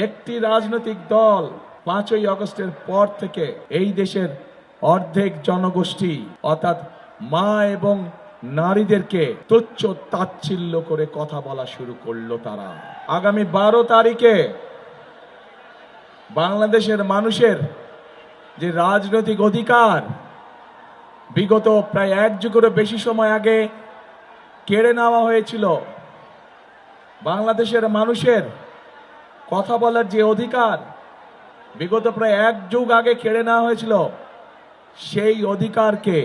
একটি রাজনৈতিক দল 5ই আগস্টের পর থেকে এই দেশের অর্ধেক জনগোষ্ঠী অর্থাৎ মা এবং নারীদেরকে তুচ্ছ তাচ্ছিল্য করে কথা বলা শুরু করলো। তারা আগামী 12 তারিখে বাংলাদেশের মানুষের যে রাজনৈতিক অধিকার বিগত প্রায় 1 যুগেরও বেশি সময় আগে কেড়ে নেওয়া হয়েছিল, বাংলাদেশের মানুষের কথা বলার যে অধিকার বিগত প্রায় 1 যুগ আগে কেড়ে নেওয়া হয়েছিল, সেই অধিকারকে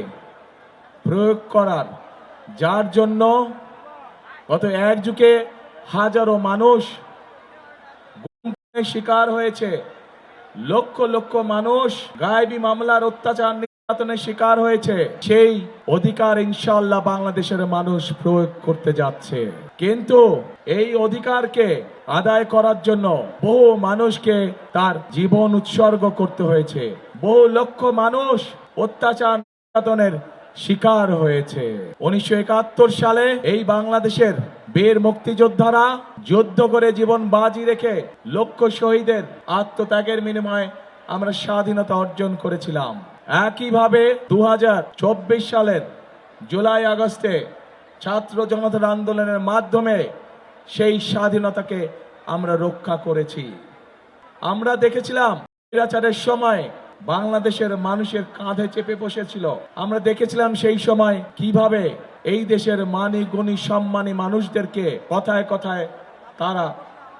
প্রয়োগ করার, যার জন্য গত 1 যুগে হাজারো মানুষ শিকার হয়েছে, লক্ষ লক্ষ মানুষ গায়েবী মামলার অত্যাচার নির্যাতনের শিকার হয়েছে, সেই অধিকার ইনশাআল্লাহ বাংলাদেশের মানুষ প্রয়োগ করতে যাচ্ছে। কিন্তু এই অধিকারকে আদায় করার জন্য বহু মানুষকে তার জীবন উৎসর্গ করতে হয়েছে, বহু লক্ষ মানুষ অত্যাচার নির্যাতনের শিকার হয়েছে। 1971 সালে এই বাংলাদেশের বীর মুক্তিযোদ্ধারা যুদ্ধ করে জীবন বাজি রেখে লক্ষ শহীদের আত্মত্যাগের বিনিময়ে আমরা স্বাধীনতা অর্জন করেছিলাম। একইভাবে 2024 সালের জুলাই আগস্টে ছাত্র জনতার আন্দোলনের মাধ্যমে সেই স্বাধীনতাকে আমরা রক্ষা করেছি। আমরা দেখেছিলাম স্বৈরাচারের সময় বাংলাদেশের মানুষের কাঁধে চেপে বসেছিল। আমরা দেখেছিলাম সেই সময় কিভাবে এই দেশের মানি গুণী সম্মানী মানুষদেরকে কথায় কথায় তারা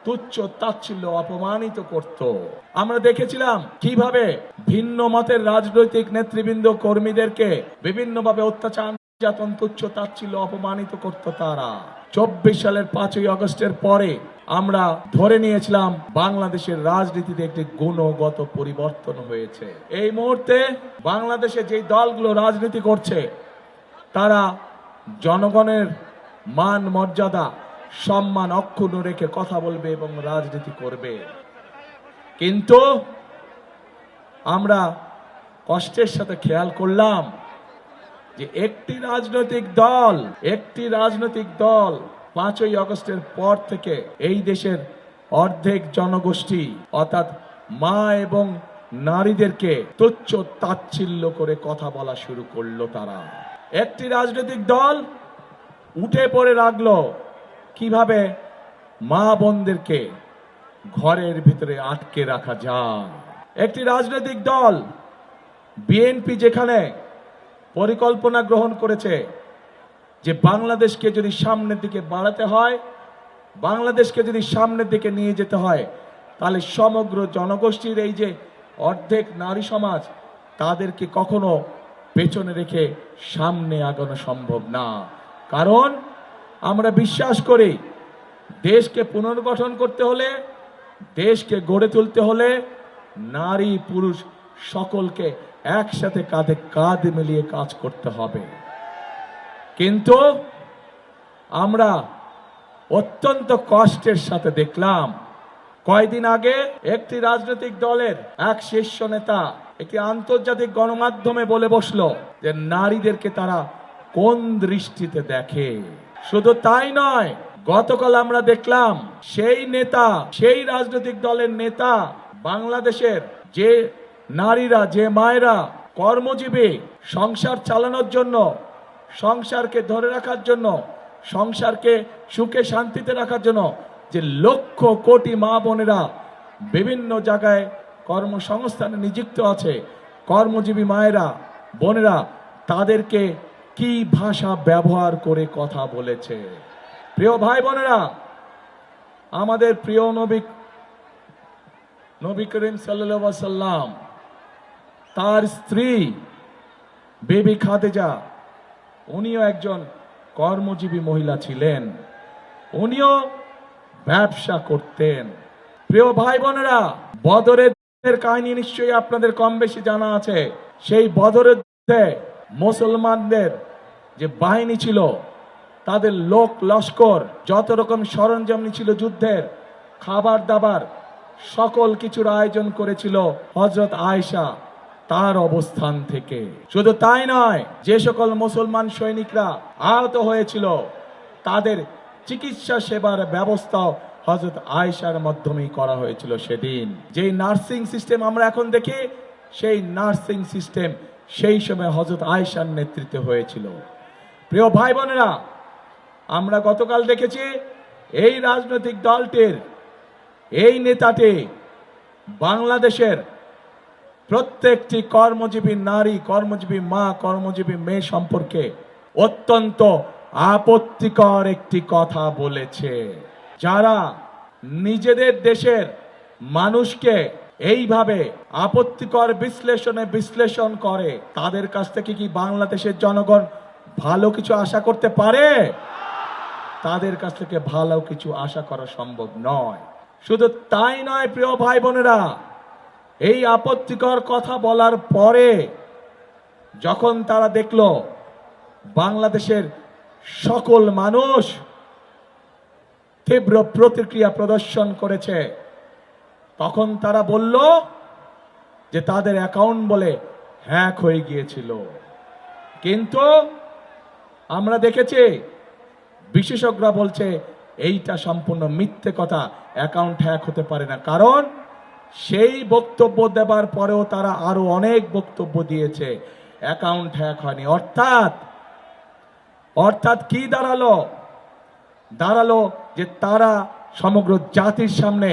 তুচ্ছ তাচ্ছিল্য অপমানিত করত। আমরা দেখেছিলাম কিভাবে ভিন্ন মতের রাজনৈতিক নেতৃবৃন্দ কর্মীদেরকে বিভিন্নভাবে অত্যাচার নির্যাতন তুচ্ছ তাচ্ছিল্য অপমানিত করত তারা। 24 সালের 5ই আগস্টের পরে আমরা ধরে নিয়েছিলাম বাংলাদেশের রাজনীতিতে একটি গুণগত পরিবর্তন হয়েছে। এই মুহূর্তে বাংলাদেশে যে দলগুলো রাজনীতি করছে তারা জনগণের মান মর্যাদা সম্মান অক্ষুণ্ণ রেখে কথা বলবে এবং রাজনীতি করবে। কিন্তু আমরা কষ্টের সাথে খেয়াল করলাম যে একটি রাজনৈতিক দল 5ই আগস্টের পর থেকে এই দেশের অর্ধেক জনগোষ্ঠী অর্থাৎ মা এবং নারীদেরকে তুচ্ছ তাচ্ছিল্য করে কথা বলা শুরু করলো। তারা একটি রাজনৈতিক দল উঠে পড়ে রাখলো কিভাবে মা বোনদেরকে ঘরের ভিতরে আটকে রাখা যায়। একটি রাজনৈতিক দল বিএনপি যেখানে পরিকল্পনা গ্রহণ করেছে যে বাংলাদেশকে যদি সামনের দিকে বাড়াতে হয়, বাংলাদেশকে যদি সামনের দিকে নিয়ে যেতে হয়, তাহলে সমগ্র জনগোষ্ঠীর এই যে অর্ধেক নারী সমাজ তাদেরকে কখনো পেছনে রেখে সামনে আগানো সম্ভব না। কারণ আমরা বিশ্বাস করি দেশকে পুনর্গঠন করতে হলে, দেশকে গড়ে তুলতে হলে নারী পুরুষ সকলকে একসাথে কাঁধে কাঁধ মিলিয়ে কাজ করতে হবে। কিন্তু আমরা অত্যন্ত কষ্টের সাথে দেখলাম কয়েকদিন আগে একটি রাজনৈতিক দলের এক শীর্ষ নেতা একটি আন্তর্জাতিক গণমাধ্যমে বলে বসলো যে নারীদেরকে তারা কোন দৃষ্টিতে দেখে। শুধু তাই নয়, গতকাল আমরা দেখলাম সেই রাজনৈতিক দলের নেতা বাংলাদেশের যে নারীরা, যে মায়েরা কর্মজীবী, সংসার চালানোর জন্য, সংসারকে ধরে রাখার জন্য, সংসারকে সুখে শান্তিতে রাখার জন্য যে লক্ষ কোটি মা বোনেরা বিভিন্ন জায়গায় কর্মসংস্থানে নিযুক্ত আছে, কর্মজীবী মায়েরা বোনেরা তাদেরকে কি ভাষা ব্যবহার করে কথা বলেছে। প্রিয় ভাই বোনেরা, আমাদের প্রিয় নবী করিম সাল্লাল্লাহু আলাইহি ওয়াসাল্লাম তার স্ত্রী বিবি খাদিজা, উনিও একজন কর্মজীবী মহিলা ছিলেন, উনিও ব্যবসা করতেন। প্রিয় ভাই বোনেরা, বদরের কাহিনী নিশ্চয়ই আপনাদের কম বেশি জানা আছে। সেই বদরের যুদ্ধে মুসলমানদের যে বাহিনী ছিল, তাদের লোক লস্কর, যত রকম সরঞ্জাম ছিল যুদ্ধের, খাবার দাবার সকল কিছুর আয়োজন করেছিল হযরত আয়েশা তার অবস্থান থেকে। শুধু তাই নয়, যে সকল মুসলমান সৈনিকরা আহত হয়েছিল তাদের চিকিৎসা সেবার ব্যবস্থা হযরত আয়েশার মাধ্যমেই করা হয়েছিল সেদিন। যেই নার্সিং সিস্টেম আমরা এখন দেখি, সেই নার্সিং সিস্টেম সেই সময় হযরত আয়েশার নেতৃত্বে হয়েছিল। প্রিয় ভাই বোনেরা, আমরা গতকাল দেখেছি এই রাজনৈতিক দলটির এই নেতাটি বাংলাদেশের প্রত্যেকটি কর্মজীবী নারী, কর্মজীবী মা, কর্মজীবী মেয়ে সম্পর্কে অত্যন্ত আপত্তিকর একটি কথা বলেছে। যারা নিজেদের দেশের মানুষকে এইভাবে আপত্তিকর বিশ্লেষণ করে, তাদের কাছ থেকে কি বাংলাদেশের জনগণ ভালো কিছু আশা করতে পারে? তাদের কাছ থেকে ভালো কিছু আশা করা সম্ভব নয়। শুধু তাই নয় প্রিয় ভাই বোনেরা, এই আপত্তিকর কথা বলার পরে যখন তারা দেখল বাংলাদেশের সকল মানুষ তীব্র প্রতিক্রিয়া প্রদর্শন করেছে, তখন তারা বলল যে তাদের অ্যাকাউন্ট বলে হ্যাক হয়ে গিয়েছিল। কিন্তু আমরা দেখেছি বিশেষজ্ঞরা বলছে এইটা সম্পূর্ণ মিথ্যে কথা, অ্যাকাউন্ট হ্যাক হতে পারে না। কারণ সেই বক্তব্য দেবার পরেও তারা আরো অনেক বক্তব্য দিয়েছে, অ্যাকাউন্ট হ্যাক হয়নি। অর্থাৎ কি দাঁড়ালো যে তারা সমগ্র জাতির সামনে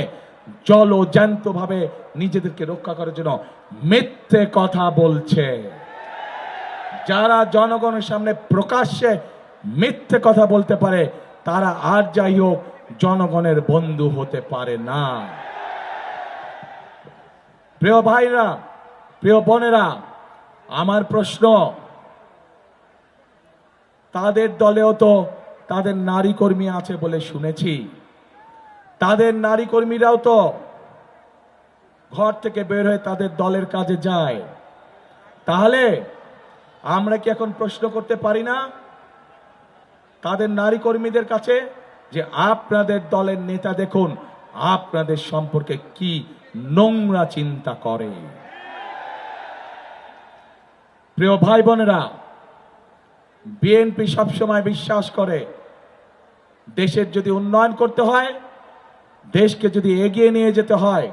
জ্যান্ত ভাবে নিজেদেরকে রক্ষা করার জন্য মিথ্যে কথা বলছে। যারা জনগণের সামনে প্রকাশ্যে মিথ্যে কথা বলতে পারে, তারা আর যাই হোক জনগণের বন্ধু হতে পারে না। প্রিয় ভাইরা, প্রিয় বোনেরা, আমার প্রশ্ন, তাদের দলেও তো তাদের নারী কর্মী আছে বলে শুনেছি। তাদের নারী কর্মীরাও তো ঘর থেকে বের হয়ে তাদের দলের কাজে যায়। তাহলে আমরা কি এখন প্রশ্ন করতে পারি না তাদের নারী কর্মীদের কাছে যে আপনাদের দলের নেতা দেখুন আপনাদের সম্পর্কে কি নোংরা চিন্তা করে? প্রিয় ভাই বোনেরা, বিএনপি সবসময় বিশ্বাস করে দেশের যদি উন্নয়ন করতে হয়, দেশকে যদি এগিয়ে নিয়ে যেতে হয়,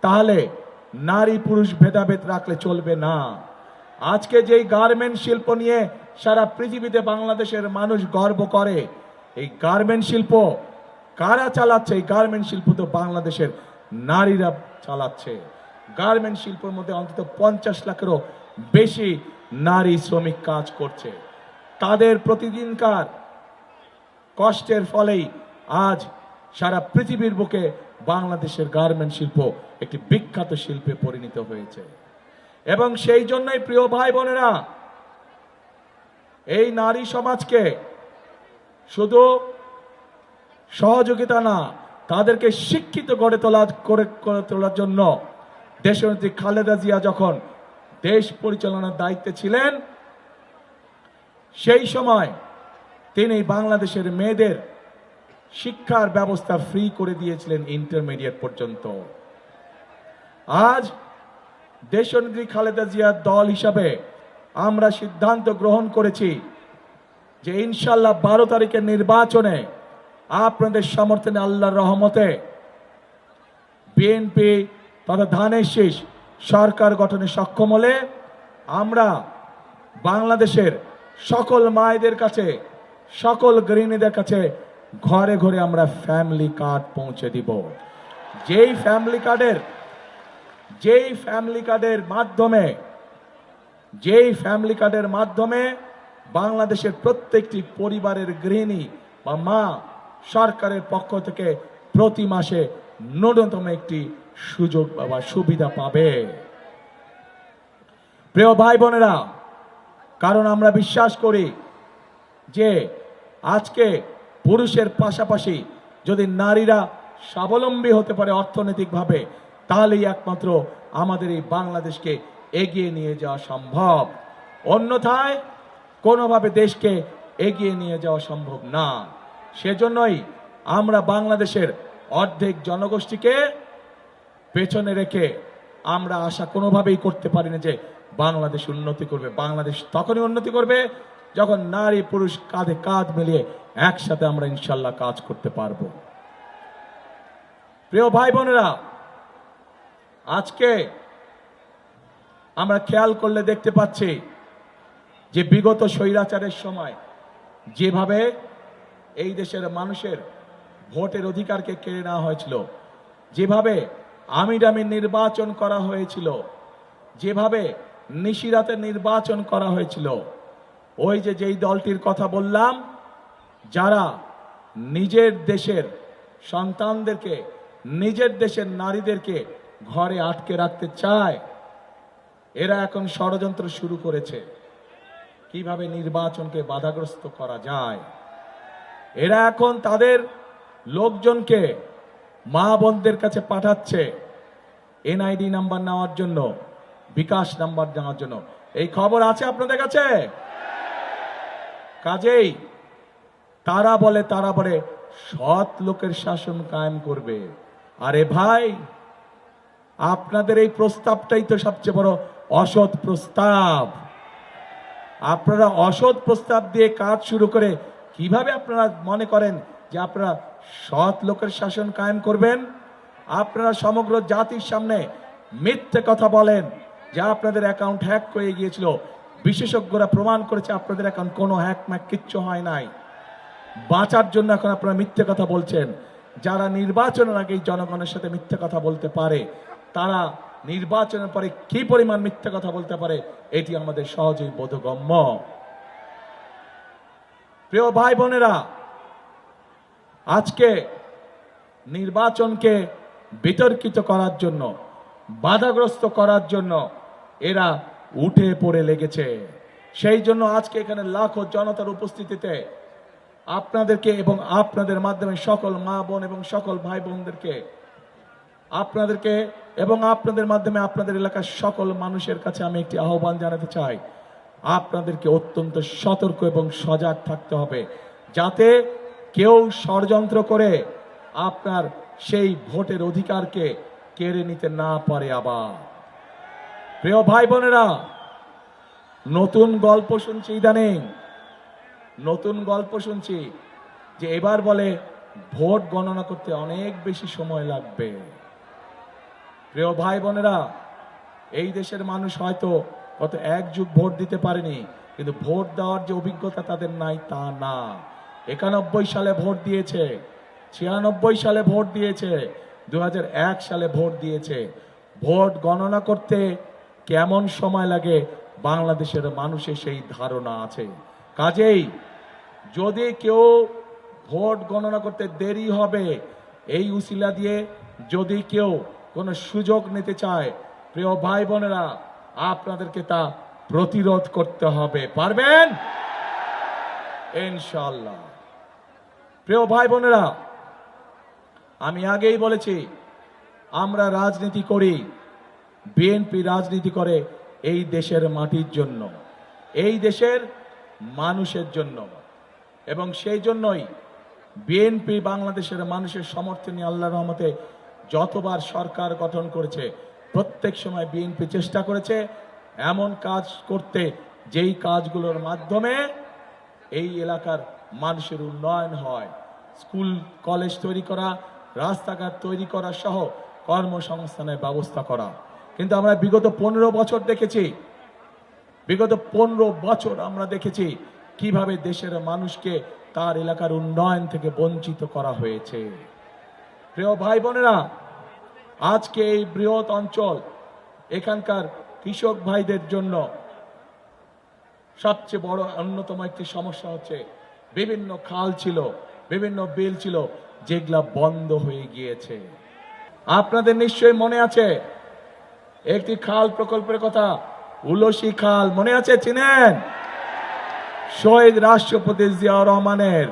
তাহলে নারী পুরুষ ভেদাভেদ রাখলে চলবে না। আজকে যেই গার্মেন্ট শিল্প নিয়ে সারা পৃথিবীতে বাংলাদেশের মানুষ গর্ব করে, এই গার্মেন্ট শিল্প কারা চালাচ্ছে? এই গার্মেন্ট শিল্প তো বাংলাদেশের নারীরা চালাচ্ছে। গার্মেন্ট শিল্পের মধ্যে অন্তত 50 লাখেরও বেশি নারী শ্রমিক কাজ করছে। তাদের প্রতিদিনকার কষ্টের ফলেই আজ সারা পৃথিবীর বুকে বাংলাদেশের গার্মেন্ট শিল্প একটি বিখ্যাত শিল্পে পরিণত হয়েছে। এবং সেই জন্যই প্রিয় ভাই বোনেরা, এই নারী সমাজকে শুধু সহযোগিতা না, তাদেরকে শিক্ষিত করে তোলার জন্য দেশনেত্রী খালেদা জিয়া যখন দেশ পরিচালনার দায়িত্বে ছিলেন, সেই সময় তিনি বাংলাদেশের মেয়েদের শিক্ষার ব্যবস্থা ফ্রি করে দিয়েছিলেন ইন্টারমিডিয়েট পর্যন্ত। আজ দেশনেত্রী খালেদা জিয়ার দল হিসাবে আমরা সিদ্ধান্ত গ্রহণ করেছি যে ইনশাআল্লাহ 12 তারিখের নির্বাচনে আপনাদের সমর্থনে আল্লাহর রহমতে বিএনপি তথা ধানের শীষ সরকার গঠনে সক্ষম হলে আমরা বাংলাদেশের সকল মায়েদের কাছে, সকল গৃহিণীদের কাছে ঘরে ঘরে আমরা ফ্যামিলি কার্ড পৌঁছে দিব। যেই ফ্যামিলি কার্ডের মাধ্যমে বাংলাদেশের প্রত্যেকটি পরিবারের গৃহিণী বা মা সরকারের পক্ষ থেকে প্রতি মাসে ন্যূনতম একটি সুযোগ বা সুবিধা পাবে। প্রিয় ভাই বোনেরা, কারণ আমরা বিশ্বাস করি যে আজকে পুরুষের পাশাপাশি যদি নারীরা স্বাবলম্বী হতে পারে অর্থনৈতিকভাবে, তাহলেই একমাত্র আমাদের এই বাংলাদেশকে এগিয়ে নিয়ে যাওয়া সম্ভব। অন্যথায় কোনোভাবে দেশকে এগিয়ে নিয়ে যাওয়া সম্ভব না। সেজন্যই আমরা বাংলাদেশের অর্ধেক জনগোষ্ঠীকে পেছনে রেখে আমরা আশা কোনোভাবেই করতে পারি না যে বাংলাদেশ উন্নতি করবে। বাংলাদেশ তখনই উন্নতি করবে যখন নারী পুরুষ কাঁধে কাঁধ মিলিয়ে একসাথে আমরা ইনশাল্লাহ কাজ করতে পারবো। প্রিয় ভাই বোনেরা, আজকে আমরা খেয়াল করলে দেখতে পাচ্ছি যে বিগত স্বৈরাচারের সময় যেভাবে এই দেশের মানুষের ভোটের অধিকারকে কেড়ে নেওয়া হয়েছিল, যেভাবে আমিডামি নির্বাচন করা হয়েছিল, যেভাবে নিশিরাতে নির্বাচন করা হয়েছিল, ওই যে যেই দলটির কথা বললাম, যারা নিজের দেশের সন্তানদেরকে, নিজের দেশের নারীদেরকে ঘরে আটকে রাখতে চায়, এরা এখন ষড়যন্ত্র শুরু করেছে কিভাবে নির্বাচনকে বাধাগ্রস্ত করা যায়। এরা এখন তাদের লোকজনকে মা বোনদের কাছে পাঠাচ্ছে এনআইডি নাম্বার নেওয়ার জন্য, বিকাশ নাম্বার নেওয়ার জন্য। এই খবর আছে আপনাদের কাছে? কাজেই তারা বলে সৎ লোকের শাসন কায়েম করবে। আরে ভাই, আপনাদের এই প্রস্তাবটাই তো সবচেয়ে বড় অসৎ প্রস্তাব। আপনারা অসৎ প্রস্তাব দিয়ে কাজ শুরু করে কিভাবে আপনারা মনে করেন যে আপনারা সৎ লোকের শাসন কায়েম করবেন? আপনারা সমগ্র জাতির সামনে মিথ্যে কথা বলেন যে আপনাদের অ্যাকাউন্ট হ্যাক হয়ে গিয়েছিল। বিশেষজ্ঞরা প্রমাণ করেছে আপনাদের অ্যাকাউন্ট কোনো হ্যাক ম্যাক কিচ্ছু হয় নাই। বাঁচার জন্য এখন আপনারা মিথ্যে কথা বলছেন। যারা নির্বাচনের আগেই জনগণের সাথে মিথ্যে কথা বলতে পারে, তারা নির্বাচনের পরে কি পরিমাণ মিথ্যে কথা বলতে পারে এটি আমাদের সহজেই বোধগম্য। প্রিয় ভাই বোনেরা, আজকে নির্বাচনকে বিতর্কিত করার জন্য, বাধাগ্রস্ত করার জন্য এরা উঠে পড়ে লেগেছে। সেই জন্য আজকে এখানে লাখো জনতার উপস্থিতিতে আপনাদেরকে এবং আপনাদের মাধ্যমে সকল মা বোন এবং সকল ভাই বোনদেরকে, আপনাদেরকে এবং আপনাদের মাধ্যমে আপনাদের এলাকার সকল মানুষের কাছে আমি একটি আহ্বান জানাতে চাই। আপনাদেরকে অত্যন্ত সতর্ক এবং সজাগ থাকতে হবে, যাতে কেউ ষড়যন্ত্র করে আপনার সেই ভোটের অধিকারকে কেড়ে নিতে না পারে। আবার প্রিয় ভাই বোনেরা, নতুন গল্প শুনছি, ইদানিং নতুন গল্প শুনছি যে এবার বলে ভোট গণনা করতে অনেক বেশি সময় লাগবে। প্রিয় ভাই বোনেরা, এই দেশের মানুষ হয়তো গত এক যুগ ভোট দিতে পারেনি, কিন্তু ভোট দেওয়ার যে অভিজ্ঞতা তাদের নাই তা না। 91 সালে ভোট দিয়েছে, 96 সালে ভোট দিয়েছে, 2001 সালে ভোট দিয়েছে। ভোট গণনা করতে কেমন সময় লাগে বাংলাদেশের মানুষের সেই ধারণা আছে। কাজেই যদি কেউ ভোট গণনা করতে দেরি হবে, এই উসিলা দিয়ে যদি কেউ কোনো সুযোগ নিতে চায়, প্রিয় ভাই বোনেরা, আপনাদেরকে তা প্রতিরোধ করতে হবে। পারবেন ইনশাআল্লাহ। প্রিয় ভাই বোনেরা, আমি আগেই বলেছি আমরা রাজনীতি করি, বিএনপি রাজনীতি করে এই দেশের মাটির জন্য, এই দেশের মানুষের জন্য, এবং সেই জন্যই বিএনপি বাংলাদেশের মানুষের সমর্থনে আল্লাহর রহমতে যতবার সরকার গঠন করেছে প্রত্যেক সময় বিএনপি চেষ্টা করেছে এমন কাজ করতে যেই কাজগুলোর মাধ্যমে এই এলাকার মানুষের উন্নয়ন হয়। স্কুল কলেজ তৈরি করা, রাস্তাঘাট তৈরি করা সহ কর্মসংস্থানের ব্যবস্থা করা। কিন্তু আমরা বিগত 15 বছর দেখেছি, বিগত 15 বছর আমরা দেখেছি কিভাবে দেশের মানুষকে তার এলাকার উন্নয়ন থেকে বঞ্চিত করা হয়েছে। প্রিয় ভাই বোনেরা, আজকে এই বৃহৎ অঞ্চল, এখানকার কৃষক ভাইদের জন্য সবচেয়ে বড় অন্যতম একটি সমস্যা হচ্ছে বিভিন্ন খাল ছিল, বিভিন্ন বিল ছিল, যেগুলা বন্ধ হয়ে গিয়েছে। আপনাদের নিশ্চয়ই মনে আছে একটি খাল প্রকল্পের কথা, উলসি খাল, মনে আছে? চিনেন? শহীদ রাষ্ট্রপতি জিয়াউর রহমানের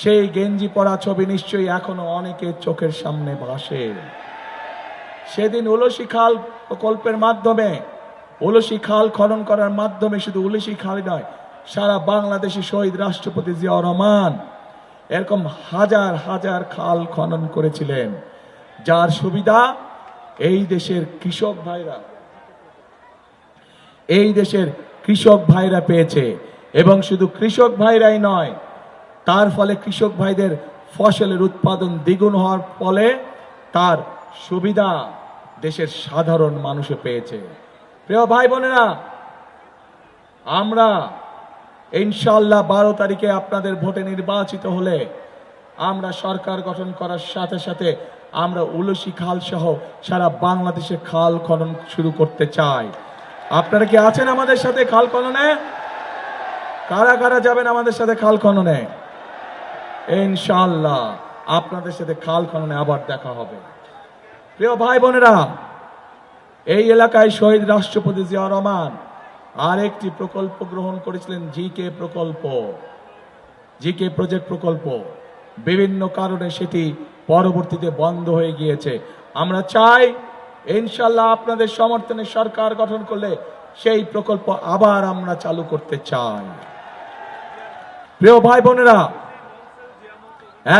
সেই গেঞ্জি পরা ছবি নিশ্চয়ই এখনো অনেকের চোখের সামনে ভাসে। সেদিন উলসি খাল প্রকল্পের মাধ্যমে, উলসি খাল খনন করার মাধ্যমে শুধু উলসি খাল নয়, সারা বাংলাদেশে শহীদ রাষ্ট্রপতি জিয়াউর রহমান এরকম হাজার হাজার খাল খনন করেছিলেন, যার সুবিধা এই দেশের কৃষক ভাইরা, এই দেশের কৃষক ভাইরা পেয়েছে। এবং শুধু কৃষক ভাইরাই নয়, তার ফলে কৃষক ভাইদের ফসলের উৎপাদন দ্বিগুণ হওয়ার ফলে তার সুবিধা দেশের সাধারণ মানুষে পেয়েছে। প্রিয় ভাই বোনেরা, আমরা ইনশাআল্লাহ 12 তারিখে আপনাদের ভোটে নির্বাচিত হলে আমরা সরকার গঠন করার সাথে সাথে আমরা উলসি খাল সহ সারা বাংলাদেশে খাল খনন শুরু করতে চাই। আপনারা কি আছেন আমাদের সাথে খাল খননে? কারা কারা যাবেন আমাদের সাথে খাল খননে? ইনশাআল্লাহ আপনাদের সাথে খাল খননে আবার দেখা হবে। প্রিয় ভাই বোনেরা, এই এলাকায় শহীদ রাষ্ট্রপতি জিয়া রহমান আরেকটি প্রকল্প গ্রহণ করেছিলেন, জিকে প্রকল্প, জিকে প্রজেক্ট প্রকল্প। বিভিন্ন কারণে সেটি পরবর্তীতে বন্ধ হয়ে গিয়েছে। আমরা চাই ইনশাআল্লাহ আপনাদের সমর্থনে সরকার গঠন করলে সেই প্রকল্প আবার আমরা চালু করতে চাই। প্রিয় ভাই বোনেরা,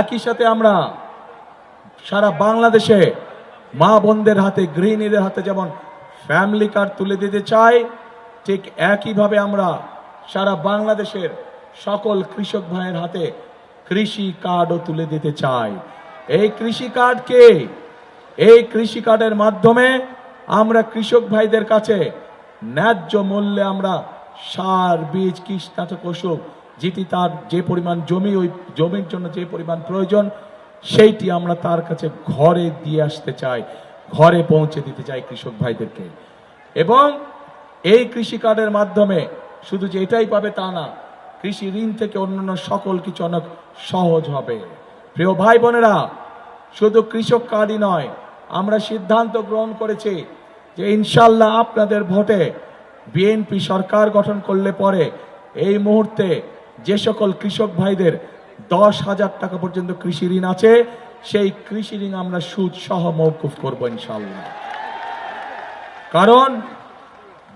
একই সাথে আমরা সারা বাংলাদেশে মা বোনদের হাতে, গৃহিণীদের হাতে যেমন ফ্যামিলি কার্ড তুলে দিতে চাই, ঠিক একইভাবে আমরা সারা বাংলাদেশের সকল কৃষক ভাইয়ের হাতে কৃষি কার্ডও তুলে দিতে চাই। এই কৃষি কার্ডকে, এই কৃষি কার্ডের মাধ্যমে আমরা কৃষক ভাইদের কাছে ন্যায্য মূল্যে আমরা সার, বীজ, কীটনাশক, ওষুধ যেটি তার যে পরিমাণ জমি, ওই জমির জন্য যে পরিমাণ প্রয়োজন সেইটি আমরা তার কাছে ঘরে দিয়ে আসতে চাই, ঘরে পৌঁছে দিতে চাই কৃষক ভাইদেরকে। এবং এই কৃষি কার্ডের মাধ্যমে শুধু যে এটাই পাবে তা না, কৃষি ঋণ থেকে অন্যান্য সকল কিছু অনেক সহজ হবে। প্রিয় ভাই বোনেরা, শুধু কৃষক কার্ডই নয়, আমরা সিদ্ধান্ত গ্রহণ করেছি যে ইনশাআল্লাহ আপনাদের ভোটে বিএনপি সরকার গঠন করলে পরে এই মুহূর্তে যে সকল কৃষক ভাইদের 10,000 টাকা পর্যন্ত কৃষি ঋণ আছে, সেই কৃষি ঋণ আমরা সুদ সহ মওকুফ করব ইনশাআল্লাহ। কারণ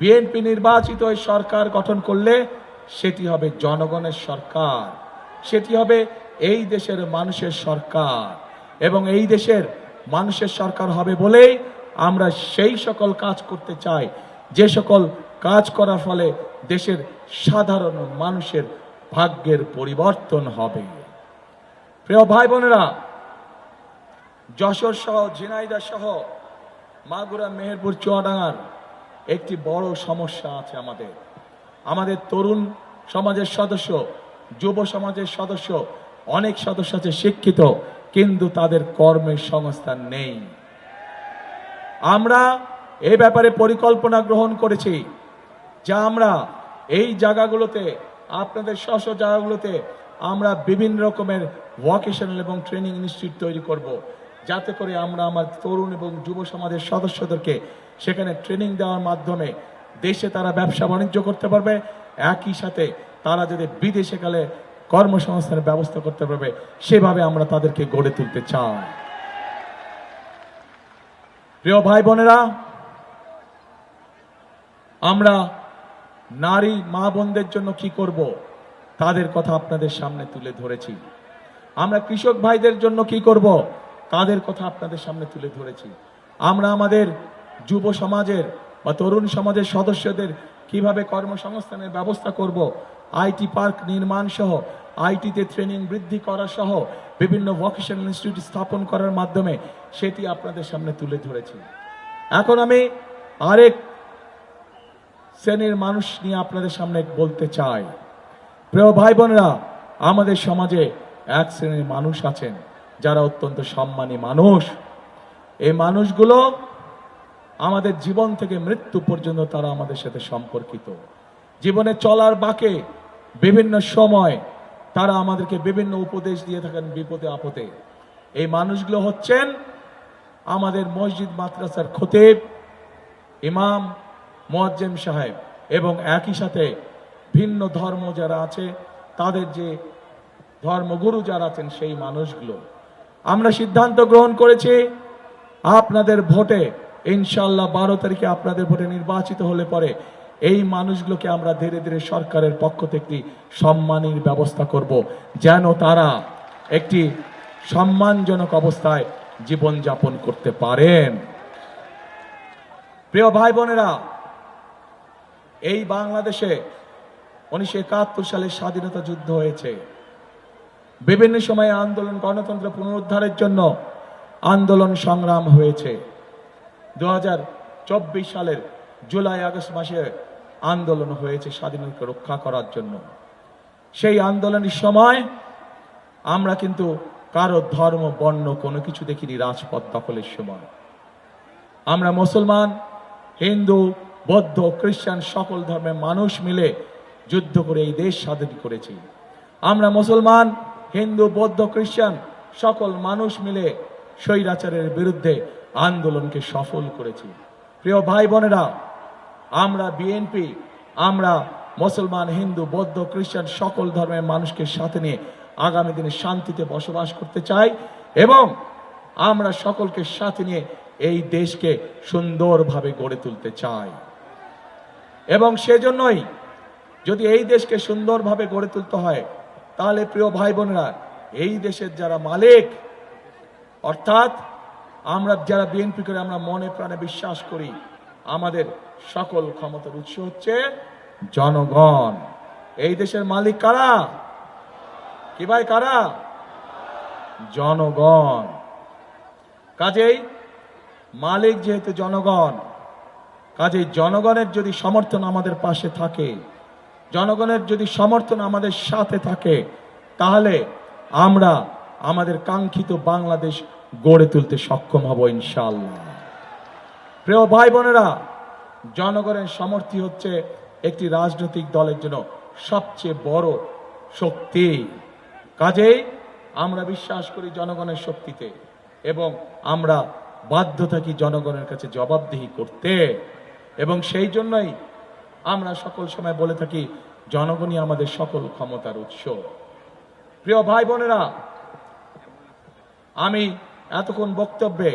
বিএনপি নির্বাচিত এই সরকার গঠন করলে সেটি হবে জনগণের সরকার, সেটি হবে এই দেশের মানুষের সরকার। এবং এই দেশের মানুষের সরকার হবে বলেই আমরা সেই সকল কাজ করতে চাই যে সকল কাজ করার ফলে দেশের সাধারণ মানুষের ভাগ্যের পরিবর্তন হবে। প্রিয় ভাই বোনেরা, যশোর সহ, ঝিনাইদহ সহ, মাগুরা, মেহেরপুর, চুয়াডাঙ্গার একটি বড় সমস্যা আছে। আমাদের তরুণ সমাজের সদস্য, যুব সমাজের সদস্য, অনেক সদস্য আছে শিক্ষিত, কিন্তু তাদের কর্মের সংস্থান নেই। আমরা এই ব্যাপারে পরিকল্পনা গ্রহণ করেছি যা আমরা এই জায়গাগুলোতে, আপনাদের স্ব জায়গাগুলোতে আমরা বিভিন্ন রকমের ভোকেশনাল এবং ট্রেনিং ইনস্টিটিউট তৈরি করব, যাতে করে আমরা আমার তরুণ এবং যুব সমাজের সদস্যদেরকে সেখানে ট্রেনিং দেওয়ার মাধ্যমে দেশে তারা ব্যবসা বাণিজ্য করতে পারবে, একই সাথে তারা যদি বিদেশে গেলে কর্মসংস্থানের ব্যবস্থা করতে পারবে, সেভাবে আমরা তাদেরকে গড়ে তুলতে চাই। প্রিয় ভাই বোনেরা, আমরা নারী মা বোনদের জন্য কি করব তাদের কথা আপনাদের সামনে তুলে ধরেছি। আমরা কৃষক ভাইদের জন্য কি করব তাদের কথা আপনাদের সামনে তুলে ধরেছি। আমরা আমাদের যুব সমাজের বা তরুণ সমাজের সদস্যদের কিভাবে কর্মসংস্থানের ব্যবস্থা করব, আইটি পার্ক নির্মাণ সহ, আইটিতে ট্রেনিং বৃদ্ধি করা সহ বিভিন্ন ভোকেশনাল ইনস্টিটিউট স্থাপন করার মাধ্যমে সেটি আপনাদের সামনে তুলে ধরেছি। এখন আমি আরেক শ্রেণীর মানুষ নিয়ে আপনাদের সামনে বলতে চাই। প্রিয় ভাই বোনেরা, আমাদের সমাজে এক শ্রেণীর মানুষ আছেন যারা অত্যন্ত সম্মানী মানুষ। এই মানুষগুলো আমাদের জীবন থেকে মৃত্যু পর্যন্ত তারা আমাদের সাথে সম্পর্কিত। জীবনে চলার বাঁকে বিভিন্ন সময় তারা আমাদেরকে বিভিন্ন উপদেশ দিয়ে থাকেন বিপদে আপদে। এই মানুষগুলো হচ্ছেন আমাদের মসজিদ মাদ্রাসার খতিব, ইমাম, মুয়াজ্জিম সাহেব এবং একই সাথে ভিন্ন ধর্ম যারা আছে তাদের যে ধর্মগুরু যারা আছেন সেই মানুষগুলো। আমরা সিদ্ধান্ত গ্রহণ করেছি আপনাদের ভোটে ইনশাআল্লাহ 12 তারিখে আপনাদের ভোটে নির্বাচিত হলে পরে এই মানুষগুলোকে আমরা ধীরে ধীরে সরকারের পক্ষ থেকে সম্মানের ব্যবস্থা করব, যেন তারা একটি সম্মানজনক অবস্থায় জীবন যাপন করতে পারেন। প্রিয় ভাই বোনেরা, এই বাংলাদেশে 1971 সালে স্বাধীনতা যুদ্ধ হয়েছে। বিভিন্ন সময়ে আন্দোলন, গণতন্ত্র পুনরুদ্ধারের জন্য আন্দোলন সংগ্রাম হয়েছে। 2024 সালের জুলাই আগস্ট মাসে আন্দোলন হয়েছে স্বাধীনতা রক্ষা করার জন্য। সেই আন্দোলনের সময় আমরা কিন্তু কারো ধর্ম বর্ণ কোনো কিছু দেখিনি। রাজপথ দখলের সময় আমরা মুসলমান, হিন্দু, বৌদ্ধ, খ্রিস্টান সকল ধর্মের মানুষ মিলে যুদ্ধ করে এই দেশ স্বাধীন করেছি। আমরা মুসলমান, হিন্দু, বৌদ্ধ, খ্রিস্টান সকল মানুষ মিলে স্বৈরাচারের বিরুদ্ধে আন্দোলনকে সফল করেছি। প্রিয় ভাই বোনেরা, আমরা বিএনপি, আমরা মুসলমান, হিন্দু, বৌদ্ধ, খ্রিস্টান সকল ধর্মের মানুষকে সাথে নিয়ে আগামী দিনে শান্তিতে বসবাস করতে চাই এবং আমরা সকলকে সাথে নিয়ে এই দেশকে সুন্দরভাবে গড়ে তুলতে চাই। এবং সেজন্যই যদি এই দেশকে সুন্দরভাবে গড়ে তুলতে হয়, তাহলে প্রিয় ভাই বোনেরা, এই দেশের যারা মালিক, অর্থাৎ আমরা যারা বিএনপি করে আমরা মনে প্রাণে বিশ্বাস করি, আমাদের সকল ক্ষমতার উৎস হচ্ছে জনগণ। এই দেশের মালিক কারা? কি ভাই, কারা? জনগণ। কাজেই মালিক যেহেতু জনগণ, কাজেই জনগণের যদি সমর্থন আমাদের পাশে থাকে, জনগণের যদি সমর্থন আমাদের সাথে থাকে, তাহলে আমরা আমাদের কাঙ্ক্ষিত বাংলাদেশ গড়ে তুলতে সক্ষম হব ইনশাআল্লাহ। প্রিয় ভাই বোনেরা, জনগণের সমর্থন হচ্ছে একটি রাজনৈতিক দলের জন্য সবচেয়ে বড় শক্তি। কাজেই আমরা বিশ্বাস করি জনগণের শক্তিতে এবং আমরা বাধ্য থাকি জনগণের কাছে জবাবদিহি করতে। এবং সেই জন্যই আমরা সকল সময় বলে থাকি জনগণই আমাদের সকল ক্ষমতার উৎস। প্রিয় ভাই বোনেরা, আমি এতক্ষণ বক্তব্যে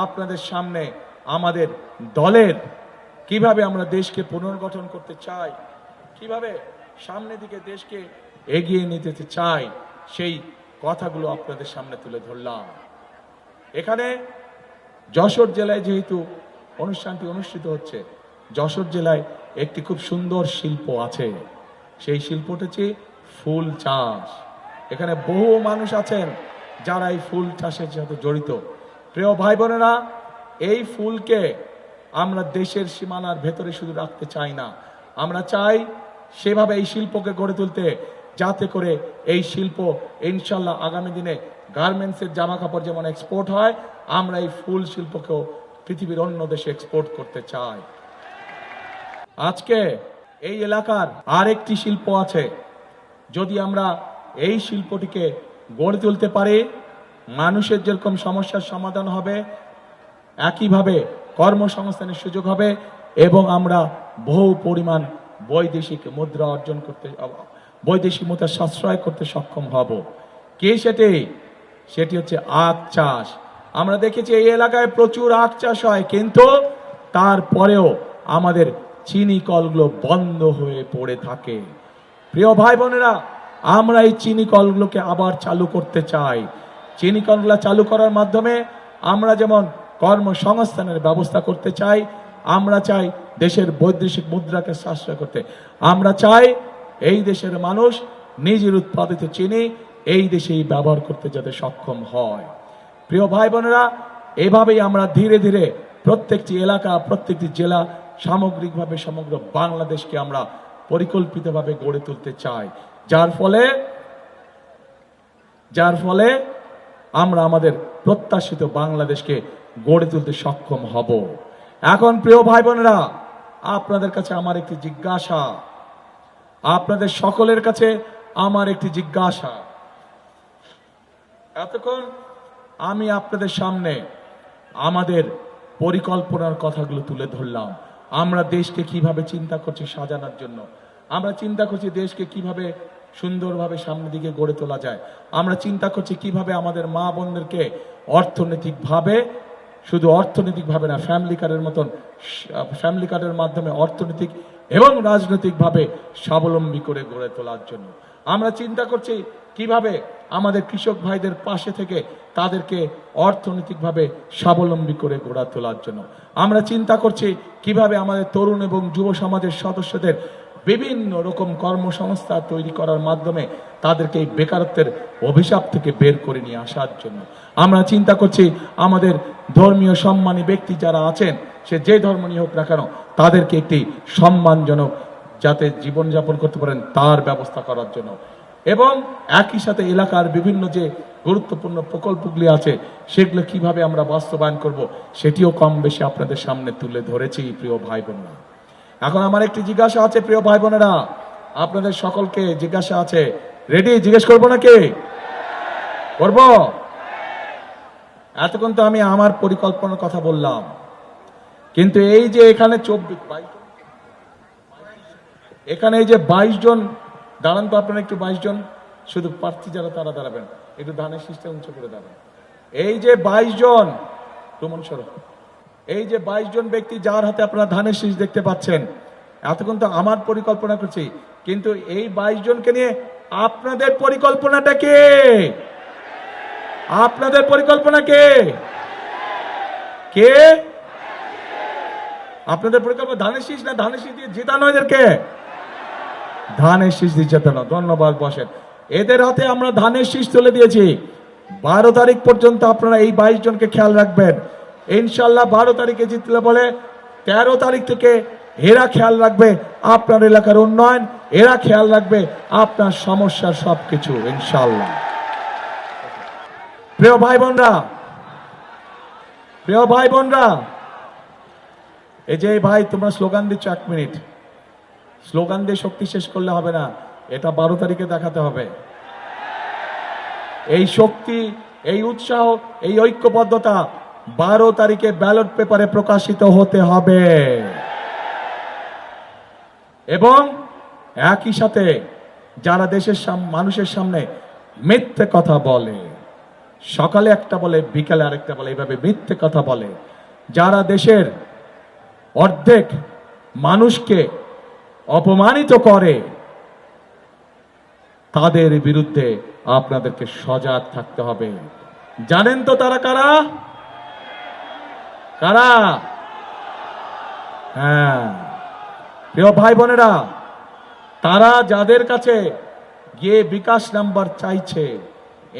আপনাদের সামনে আমাদের দলের কিভাবে আমরা দেশকে পুনর্গঠন করতে চাই, কিভাবে সামনের দিকে দেশকে এগিয়ে নিতে চাই, সেই কথাগুলো আপনাদের সামনে তুলে ধরলাম। এখানে যশোর জেলায় যেহেতু অনুষ্ঠানটি অনুষ্ঠিত হচ্ছে, যশোর জেলায় একটি খুব সুন্দর শিল্প আছে। সেই শিল্পটি হচ্ছে ফুল চাষ। এখানে বহু মানুষ আছেন যারা এই ফুল চাষের সাথে জড়িত। প্রিয় ভাই বোনেরা, এই ফুলকে আমরা দেশের সীমানার ভেতরে শুধু রাখতে চাই না, আমরা চাই সেভাবে এই শিল্পকে গড়ে তুলতে, যাতে করে এই শিল্প ইনশাল্লাহ আগামী দিনে গার্মেন্টসের জামা কাপড় যেমন এক্সপোর্ট হয়, আমরা এই ফুল শিল্পকেও পৃথিবীর অন্য দেশে এক্সপোর্ট করতে চাই। আজকে এই এলাকার আরেকটি শিল্প আছে। যদি আমরা এই শিল্পটিকে গড়ে তুলতে পারি, মানুষের যেরকম সমস্যার সমাধান হবে, একইভাবে কর্মসংস্থানের সুযোগ হবে এবং আমরা বহু পরিমাণ বৈদেশিক মুদ্রা অর্জন করতে, বৈদেশিক মুদ্রা সাশ্রয় করতে সক্ষম হব। কি সেটি? সেটি হচ্ছে আখ চাষ। আমরা দেখেছি এই এলাকায় প্রচুর আখ চাষ হয়, কিন্তু তারপরেও আমাদের চিনি কলগুলো বন্ধ হয়ে পড়ে থাকে। প্রিয় ভাই বোনেরা, আমরা এই চিনি কলগুলোকে আবার চালু করতে চাই। চিনি কলগুলো চালু করার মাধ্যমে আমরা যেমন কর্মসংস্থানের ব্যবস্থা করতে চাই, আমরা চাই দেশের বৈদেশিক মুদ্রাকে সাশ্রয় করতে, আমরা চাই এই দেশের মানুষ নিজের উৎপাদিত চিনি এই দেশেই ব্যবহার করতে যাতে সক্ষম হয়। প্রিয় ভাই বোনেরা, এভাবেই আমরা ধীরে ধীরে প্রত্যেকটি এলাকা, প্রত্যেকটি জেলা, সামগ্রিকভাবে সমগ্র বাংলাদেশকে আমরা পরিকল্পিতভাবে গড়ে তুলতে চাই, যার ফলে আমরা আমাদের প্রত্যাশিত বাংলাদেশকে গড়ে তুলতে সক্ষম হব। এখন প্রিয় ভাই বোনেরা, আপনাদের কাছে আমার একটি জিজ্ঞাসা, আপনাদের সকলের কাছে আমার একটি জিজ্ঞাসা। এতক্ষণ আমি আপনাদের সামনে আমাদের পরিকল্পনার কথাগুলো তুলে ধরলাম। আমরা দেশকে কিভাবে চিন্তা করছি সাজানোর জন্য, আমরা চিন্তা করছি দেশকে কিভাবে সুন্দরভাবে সামনের দিকে গড়ে তোলা যায়, আমরা চিন্তা করছি কিভাবে আমাদের মা বোনদেরকে অর্থনৈতিকভাবে, শুধু অর্থনৈতিকভাবে না, ফ্যামিলি কার্ডের মাধ্যমে অর্থনৈতিক এবং রাজনৈতিকভাবে স্বাবলম্বী করে গড়ে তোলার জন্য। আমরা চিন্তা করছি কিভাবে আমাদের কৃষক ভাইদের পাশে থেকে তাদেরকে অর্থনৈতিকভাবে স্বাবলম্বী করে গড়ে তোলার জন্য। আমরা চিন্তা করছি কিভাবে আমাদের তরুণ এবং যুব সমাজের সদস্যদের বিভিন্ন রকম কর্মসংস্থান তৈরি করার মাধ্যমে তাদেরকে এই বেকারত্বের অভিশাপ থেকে বের করে নিয়ে আসার জন্য আমরা চিন্তা করছি আমাদের ধর্মীয় সম্মানী ব্যক্তি যারা আছেন, সে যে ধর্মই হোক না কেন, তাদেরকে একটি সম্মানজনক যাতে জীবনযাপন করতে পারেন তার ব্যবস্থা করার জন্য, এবং একই সাথে এলাকার বিভিন্ন যে গুরুত্বপূর্ণ প্রকল্পগুলি আছে সেগুলো কিভাবে আমরা বাস্তবায়ন করব সেটিও কম বেশি আপনাদের সামনে তুলে ধরেছি প্রিয় ভাই বোনেরা। এখন আমার একটি জিজ্ঞাসা আছে প্রিয় ভাই বোনেরা, আপনাদের সকলকে জিজ্ঞাসা আছে, রেডি? জিজ্ঞেস করবো নাকি? করব? এতক্ষণ তো আমি আমার পরিকল্পনার কথা বললাম, কিন্তু এই যে এখানে 22 এখানে এই যে 22 জন দাঁড়ান তো, আপনারা একটু 22 জন শুধু প্রার্থী যারা তারা দাঁড়াবেন, একটু ধানের শীষটা উঁচু করে দাঁড়ান। এই যে 22 জন, প্রমাণ স্বরূপ এই যে 22 জন ব্যক্তি যার হাতে আপনারা ধানের শীষ দেখতে পাচ্ছেন, এতক্ষণ তো আমার পরিকল্পনা করছি, কিন্তু এই 22 জনকে নিয়ে আপনাদের পরিকল্পনাটা কে? আপনাদের পরিকল্পনা কে? কে আপনাদের পরিকল্পনা? ধানের শীষ না ধানের শীষ দিয়ে জেতানো এদেরকে? ধানের শীষ দিয়ে জেতানো। ধন্যবাদ, বসেন। এদের হাতে আমরা ধানের শীষ তুলে দিয়েছি। 12 তারিখ পর্যন্ত আপনারা এই 22 জনকে খেয়াল রাখবেন। ইনশাল্লাহ 12 তারিখে জিতলে বলে 13 তারিখ থেকে এরা খেয়াল রাখবে আপনার এলাকার উন্নয়ন, এরা খেয়াল রাখবে আপনার সমস্যার সবকিছু ইনশাল্লাহ। প্রিয় ভাই বোনরা, প্রিয় ভাই বোনরা, এই যে ভাই তোমরা স্লোগান দিচ্ছ, 1 মিনিট স্লোগান দিয়ে শক্তি শেষ করলে হবে না, এটা 12 তারিখে দেখাতে হবে। এই শক্তি, এই উৎসাহ, এই ঐক্যবদ্ধতা 12 তারিখে ব্যালট পেপারে প্রকাশিত হতে হবে। এবং একই সাথে যারা দেশের মানুষের সামনে মিথ্যে কথা বলে, সকালে একটা বলে বিকালে আরেকটা বলে, এইভাবে মিথ্যে কথা বলে, যারা দেশের অর্ধেক মানুষকে অপমানিত করে, তাদের বিরুদ্ধে আপনাদেরকে সজাগ থাকতে হবে। জানেন তো তারা কারা? কারা? হ্যাঁ প্রিয় ভাই বোনেরা, তারা যাদের কাছে গিয়ে বিকাশ নাম্বার চাইছে,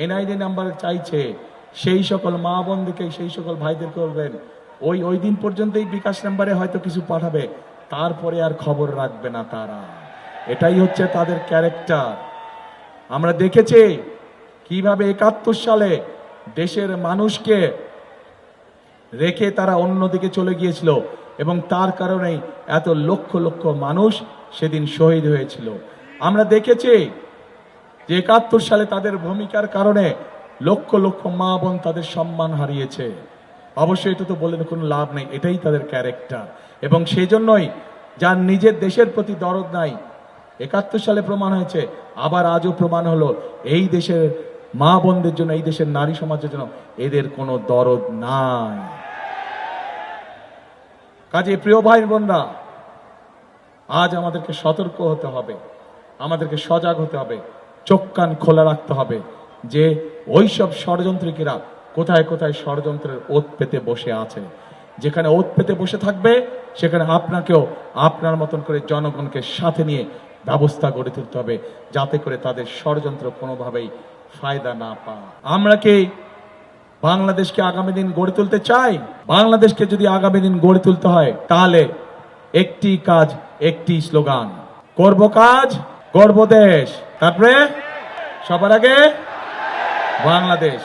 এনআইডি নাম্বার চাইছে, সেই সকল মা বোনদেরকে, সেই সকল ভাইদেরকে বলবেন ওই দিন পর্যন্তই বিকাশ নাম্বারে হয়তো কিছু পাঠাবে, তারপরে আর খবর রাখবে না তারা। এটাই হচ্ছে তাদের ক্যারেক্টার। আমরা দেখেছি কিভাবে 71 সালে দেশের মানুষকে রেখে তারা অন্যদিকে চলে গিয়েছিল, এবং তার কারণেই এত লক্ষ লক্ষ মানুষ সেদিন শহীদ হয়েছিল। আমরা দেখেছি যে 71 সালে তাদের ভূমিকার কারণে লক্ষ লক্ষ মা বোন তাদের সম্মান হারিয়েছে। অবশ্যই এটা তো বলে কোনো লাভ নেই, এটাই তাদের ক্যারেক্টার। এবং সেই জন্যই যার নিজের দেশের প্রতি দরদ নাই, 71 সালে প্রমাণ হয়েছে, আবার আজও প্রমাণ হলো, এই দেশের মা বোনদের জন্য, এই দেশের নারী সমাজের জন্য এদের কোনো দরদ নাই। কাজে প্রিয় ভাই বোনরা, আজ আমাদেরকে সতর্ক হতে হবে, আমাদেরকে সজাগ হতে হবে, চোখ কান খোলা রাখতে হবে যে ওইসব ষড়যন্ত্রীরা কোথায় কোথায় ষড়যন্ত্রের ওত পেতে বসে আছে। যেখানে ওত পেতে বসে থাকবে সেখানে আপনাকেও আপনার মতন করে জনগণকে সাথে নিয়ে ব্যবস্থা গড়ে তুলতে হবে, যাতে করে তাদের ষড়যন্ত্র কোনোভাবেই ফায়দা না পায়। আমরা কি বাংলাদেশকে আগামী দিন গড়ে তুলতে চাই? বাংলাদেশকে যদি আগামী দিন গড়ে তুলতে হয়, তাহলে একটি কাজ, একটি স্লোগান, করব কাজ, গড়ব দেশ। তারপরে সবার আগে বাংলাদেশ।